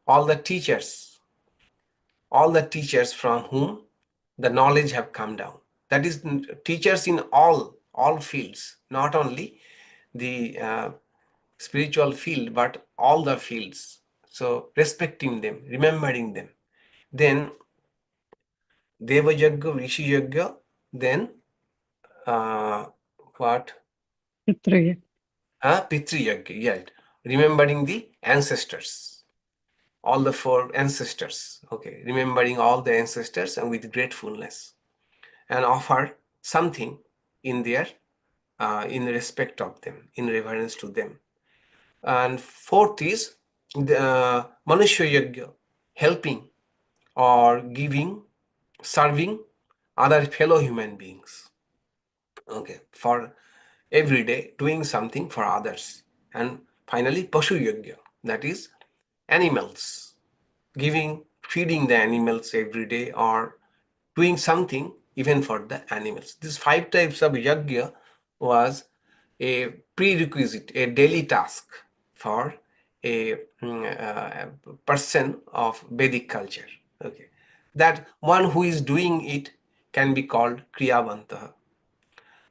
all the teachers from whom the knowledge have come down. That is, teachers in all fields, not only the spiritual field, but all the fields. So respecting them, remembering them. Then Deva Yagya, Rishi Yagya, then what? Śrotriyā. Pitri Yagya, yeah. Remembering the ancestors, all the 4 ancestors. Okay, remembering all the ancestors and with gratefulness, and offer something in their in respect of them, in reverence to them. And 4th is the Manusya Yagya, helping or giving, serving other fellow human beings. Okay, for every day doing something for others. And finally, Pashu Yagya, that is animals, feeding the animals every day or doing something even for the animals. These 5 types of yagya was a prerequisite, a daily task for a person of Vedic culture. Okay, that one who is doing it can be called kriyāvantaḥ.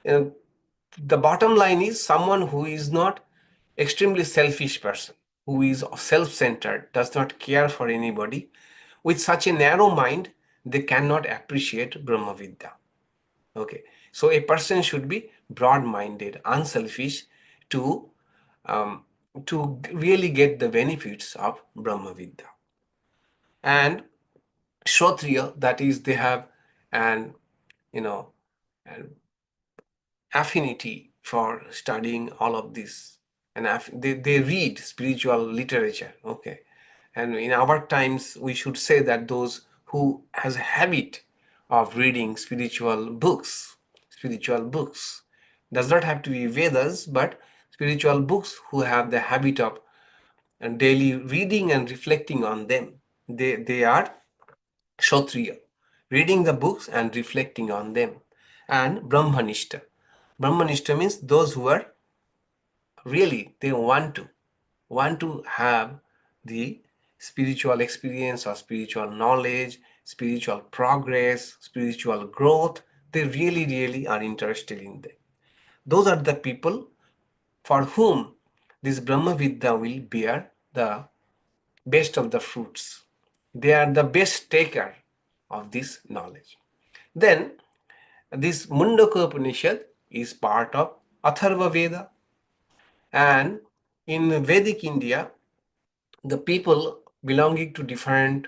The bottom line is someone who is not extremely selfish person, who is self-centered, does not care for anybody. With such a narrow mind, they cannot appreciate Brahma Vidya. Okay, so a person should be broad-minded, unselfish to really get the benefits of Brahma Vidya. And śrotriyā, that is, they have an affinity for studying all of this, and they read spiritual literature. Okay, and in our times we should say that those who has a habit of reading spiritual books. Does not have to be Vedas, but spiritual books who have the habit of daily reading and reflecting on them. They are śrotriyā, reading the books and reflecting on them. And brahmaniṣṭhāḥ. Brahmaniṣṭhāḥ means those who are really, they want to have the spiritual experience or spiritual knowledge, spiritual progress, spiritual growth. They really are interested in them. Those are the people for whom this Brahma Vidya will bear the best of the fruits. They are the best taker of this knowledge. Then this Mundaka Upanishad is part of Atharva Veda, and in Vedic India, the people belonging to different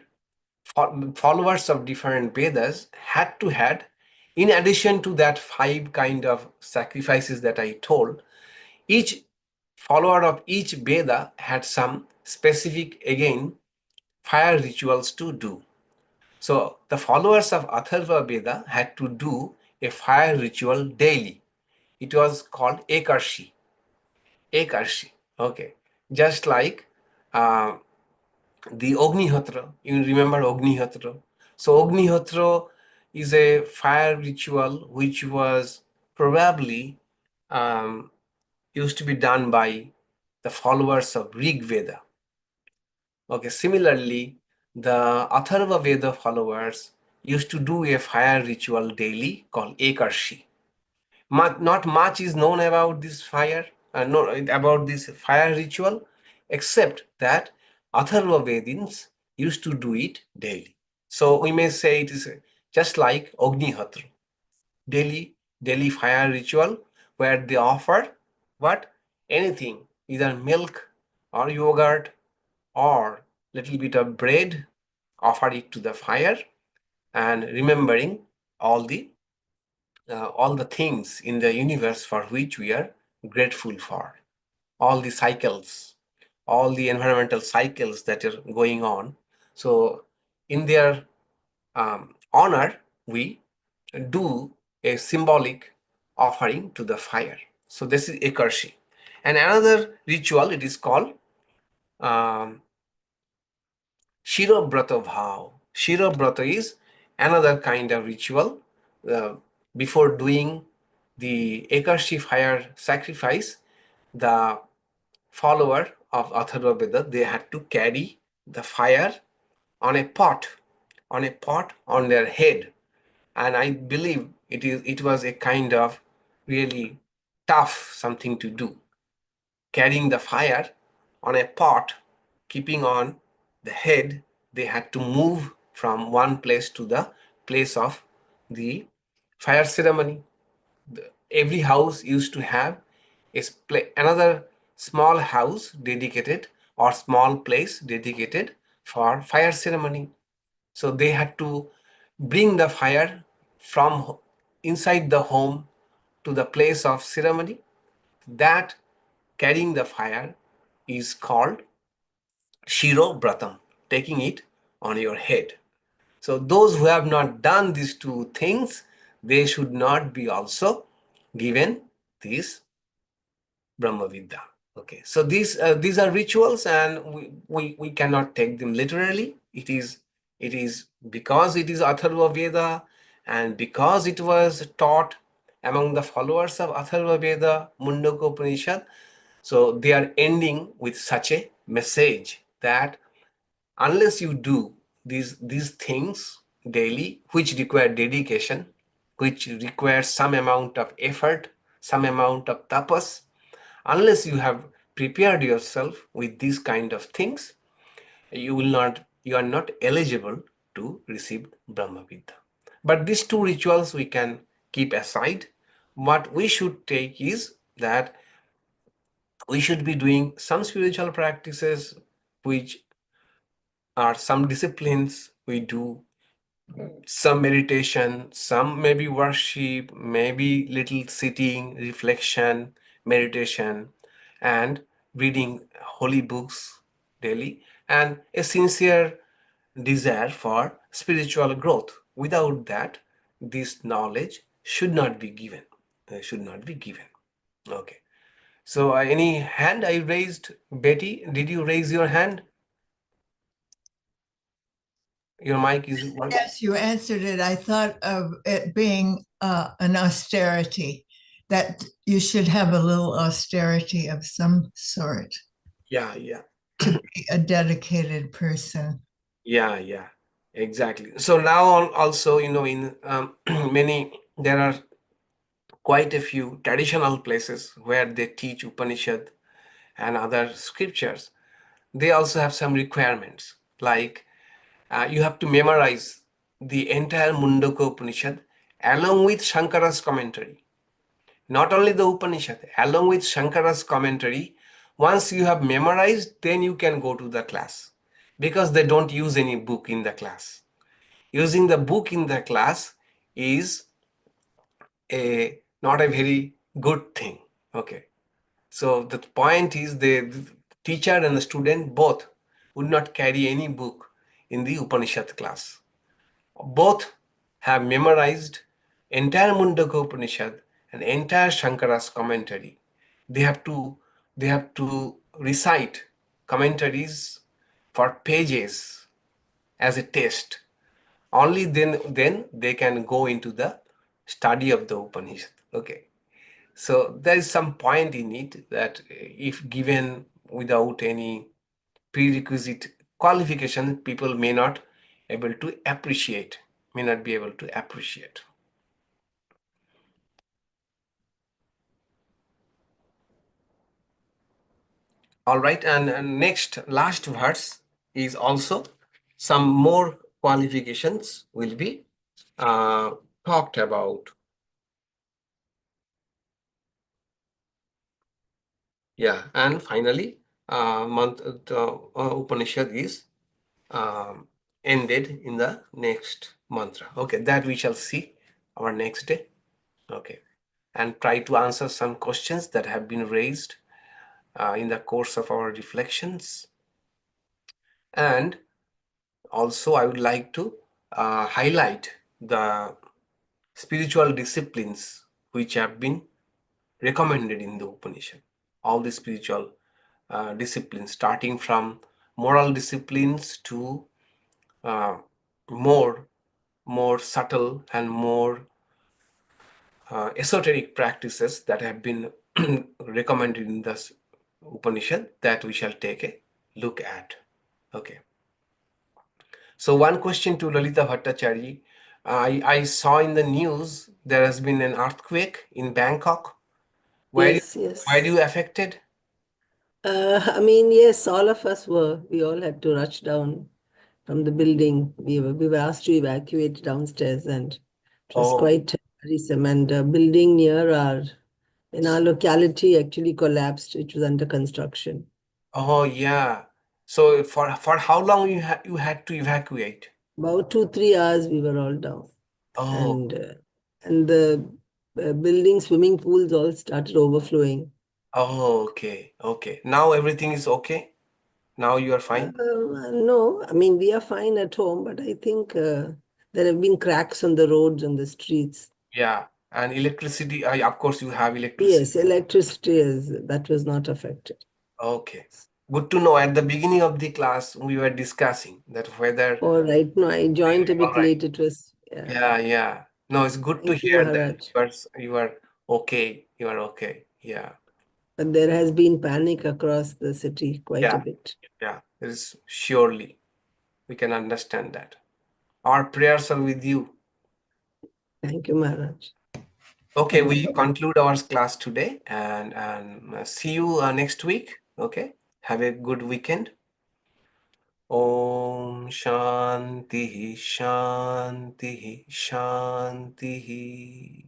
followers of different Vedas had to had, in addition to that 5 kind of sacrifices that I told, each follower of each Veda had some specific, again, fire rituals to do. So the followers of Atharva Veda had to do a fire ritual daily. It was called ekaṛṣiṃ. Okay. Just like the Agnihotra, you remember Agnihotra? So Agnihotra is a fire ritual which was probably used to be done by the followers of Rig Veda. Okay, similarly, the Atharva Veda followers used to do a fire ritual daily called ekaṛṣiṃ. Not much is known about this fire, about this fire ritual, except that Atharva Vedins used to do it daily. So we may say it is just like Agnihotra, daily fire ritual, where they offer what? Anything, either milk or yogurt or little bit of bread, offer it to the fire, and remembering all the things in the universe for which we are grateful for, all the cycles, all the environmental cycles that are going on. So in their honor, we do a symbolic offering to the fire. So this is ekaṛṣiṃ. And another ritual, it is called Shirobrata bhav. Shirobrata is another kind of ritual. Before doing the ekaṛṣiṃ fire sacrifice, the follower of Atharva Veda, they had to carry the fire on a pot on their head. And I believe it was a kind of really tough something to do. Carrying the fire on a pot, keeping on the head, they had to move from one place to the place of the fire ceremony. Every house used to have another small house dedicated, or small place dedicated for fire ceremony. So they had to bring the fire from inside the home to the place of ceremony. That carrying the fire is called Shirobratam, taking it on your head. So those who have not done these 2 things, they should not be also given this Brahma Vidya. Okay, so these are rituals, and we cannot take them literally. It is because it is Atharva Veda, and because it was taught among the followers of Atharva Veda, Mundaka Upanishad. So they are ending with such a message that unless you do these things daily, which require dedication, which require some amount of effort, some amount of tapas, unless you have prepared yourself with these kind of things, you are not eligible to receive Brahma Vidya. But these 2 rituals we can keep aside. What we should take is that we should be doing some spiritual practices, which are some disciplines. We do some meditation, some maybe worship, maybe little sitting, reflection, meditation, and reading holy books daily, and a sincere desire for spiritual growth. Without that, this knowledge should not be given. Okay. So any hand I raised? Betty, did you raise your hand? Your mic is on. Yes, you answered it. I thought of it being an austerity, that you should have a little austerity of some sort Yeah. to be a dedicated person. Yeah, exactly. So now also, in there are quite a few traditional places where they teach Upanishad and other scriptures. They also have some requirements, like you have to memorize the entire Mundaka Upanishad along with Shankara's commentary. Not only the Upanishad, along with Shankara's commentary. Once you have memorized, then you can go to the class, because they don't use any book in the class. Using the book in the class is not a very good thing. Okay. So the point is the teacher and the student both would not carry any book in the Upanishad class. Both have memorized entire Mundaka Upanishad and entire Shankara's commentary. They have to recite commentaries for pages as a test. Only then they can go into the study of the Upanishad. Okay. So there is some point in it that if given without any prerequisite qualification, people may not be able to appreciate. All right, and next last verse is also some more qualifications will be talked about. Yeah, and finally, Upanishad is ended in the next mantra. Okay, that we shall see our next day. Okay, and try to answer some questions that have been raised in the course of our reflections. And also, I would like to highlight the spiritual disciplines which have been recommended in the Upanishad. All the spiritual disciplines, starting from moral disciplines to more subtle and more esoteric practices that have been recommended in the Upanishad, that we shall take a look at. Okay. So one question to Lalita Bhattacharya. I saw in the news there has been an earthquake in Bangkok. Yes. Were you affected? I mean, yes, all of us were. We all had to rush down from the building. We were asked to evacuate downstairs, and it was quite worrisome. And a building in our locality actually collapsed, which was under construction. Oh yeah. So for how long you had to evacuate? About 2-3 hours we were all down. Oh. And the building swimming pools all started overflowing. Oh, okay. Now everything is okay? Now you are fine? No, I mean, we are fine at home, but I think there have been cracks on the roads and the streets. Yeah. And electricity, of course you have electricity. Yes, electricity that was not affected. Okay. Good to know. At the beginning of the class, we were discussing that whether. All right. No, I joined a bit late. It was. Yeah. No, it's good to hear that you are okay. You are okay. Yeah. But there has been panic across the city quite a bit. Yeah, there is surely. We can understand that. Our prayers are with you. Thank you, Maharaj. Okay, we conclude our class today and see you next week. Okay, have a good weekend. Om Shanti Shanti Shanti.